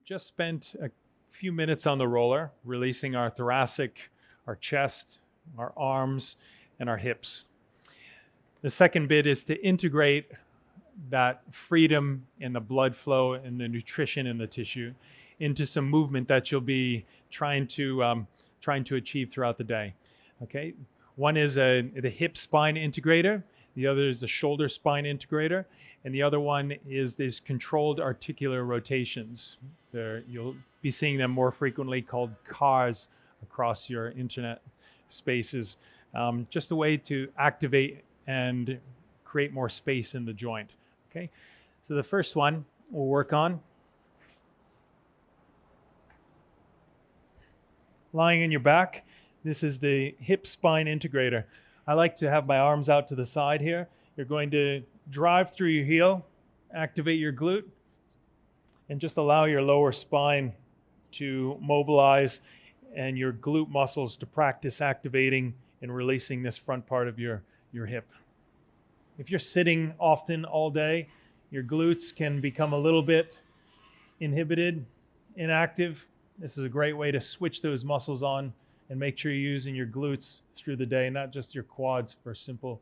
just spent a few minutes on the roller, releasing our thoracic, our chest, our arms, and our hips. The second bit is to integrate that freedom in the blood flow and the nutrition in the tissue into some movement that you'll be trying to achieve throughout the day. Okay, one is the hip spine integrator, the other is the shoulder spine integrator, and the other one is these controlled articular rotations. You'll be seeing them more frequently called CARs across your internet spaces. Just a way to activate and create more space in the joint. Okay, so the first one we'll work on. Lying on your back, this is the hip spine integrator. I like to have my arms out to the side here. You're going to drive through your heel, activate your glute, and just allow your lower spine to mobilize and your glute muscles to practice activating and releasing this front part of your hip. If you're sitting often all day, your glutes can become a little bit inhibited, inactive. This is a great way to switch those muscles on and make sure you're using your glutes through the day, not just your quads for simple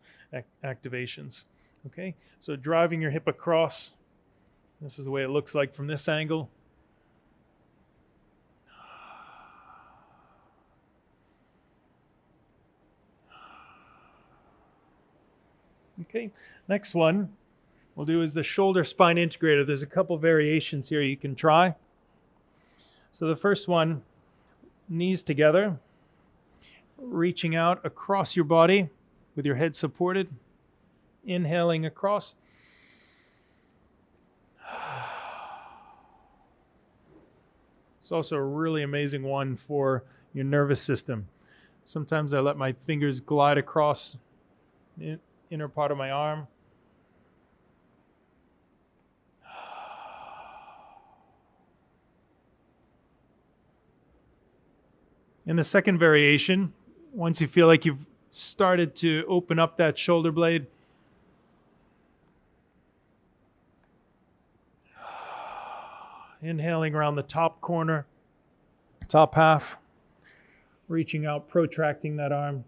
activations. Okay, so driving your hip across. This is the way it looks like from this angle. Okay, next one we'll do is the shoulder spine integrator. There's a couple variations here you can try. So the first one, knees together, reaching out across your body with your head supported, inhaling across. It's also a really amazing one for your nervous system. Sometimes I let my fingers glide across the inner part of my arm. In the second variation, once you feel like you've started to open up that shoulder blade, inhaling around the top corner, top half, reaching out, protracting that arm,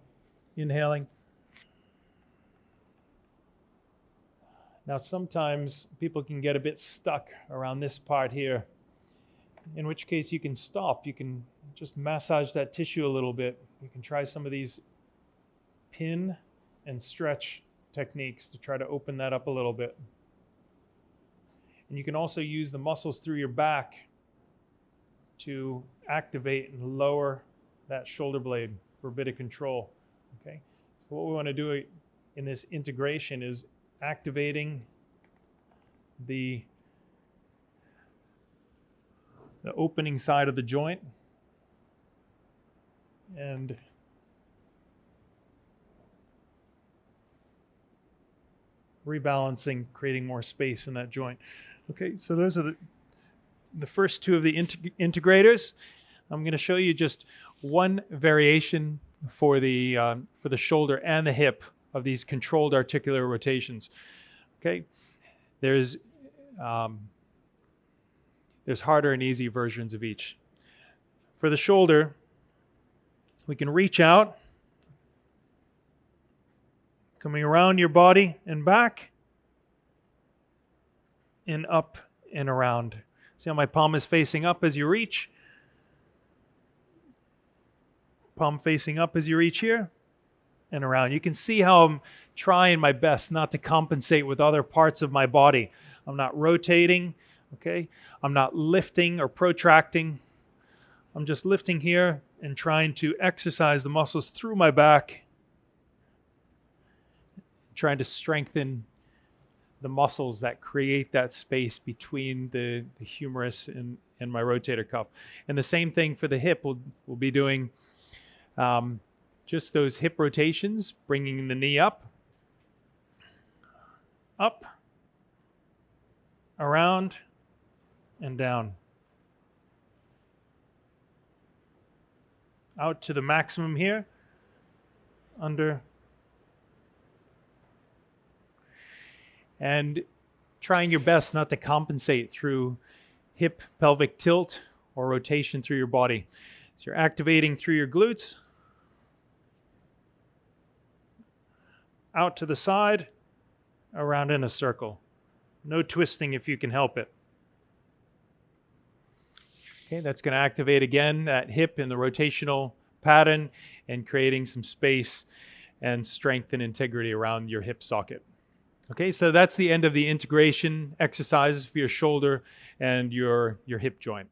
inhaling. Now, sometimes people can get a bit stuck around this part here, in which case you can stop. You can just massage that tissue a little bit. You can try some of these pin and stretch techniques to try to open that up a little bit. And you can also use the muscles through your back to activate and lower that shoulder blade for a bit of control. Okay, so what we want to do in this integration is activating the opening side of the joint and rebalancing, creating more space in that joint. Okay, so those are the first two of the integrators. I'm going to show you just one variation for the shoulder and the hip of these controlled articular rotations. Okay, there's harder and easy versions of each. For the shoulder, we can reach out, coming around your body and back, and up and around. See how my palm is facing up as you reach? Palm facing up as you reach here and around. You can see how I'm trying my best not to compensate with other parts of my body. I'm not rotating, okay? I'm not lifting or protracting. I'm just lifting here and trying to exercise the muscles through my back, trying to strengthen the muscles that create that space between the humerus and my rotator cuff. And the same thing for the hip. We'll be doing just those hip rotations, bringing the knee up, around, and down. Out to the maximum here, under, and trying your best not to compensate through hip pelvic tilt or rotation through your body. So you're activating through your glutes, out to the side, around in a circle. No twisting if you can help it. Okay, that's going to activate again that hip in the rotational pattern and creating some space and strength and integrity around your hip socket. Okay, so that's the end of the integration exercises for your shoulder and your hip joint.